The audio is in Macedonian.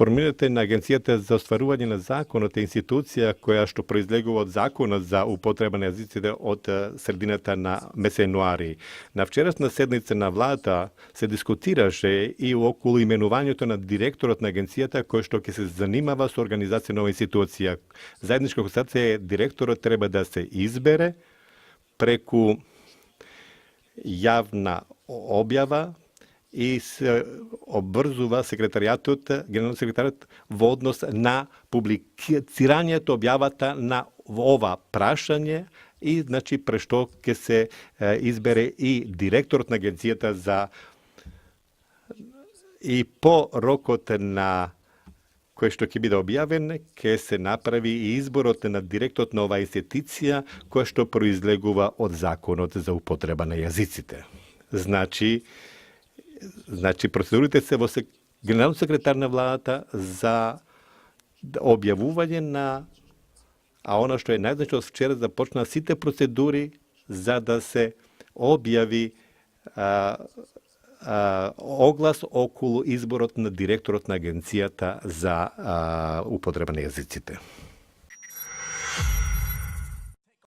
формирање на Агенцијата за остварување на законот е институција која што произлегува од законот за употреба на јазиците од средината на месец јануари. На вчерашна седница на владата се дискутираше и околу именувањето на директорот на агенцијата кој што ќе се занимава со организација на оваа институција. Заедничка констатација е директорот треба да се избере преку јавна објава и се обрзува генералниот секретарот во однос на публицирањето објавата на ова прашање и значи прешто ќе се избере и директорот на агенцијата за и по рокот на кој што ќе биде објавен, ќе се направи и изборот на директорот на оваа институција која што произлегува од законот за употреба на јазиците. Значи процедурите се во генералниот секретар на владата за објавување на, а она што е најзначно од вчера започна сите процедури за да се објави оглас околу изборот на директорот на агенцијата за употреба на јазиците.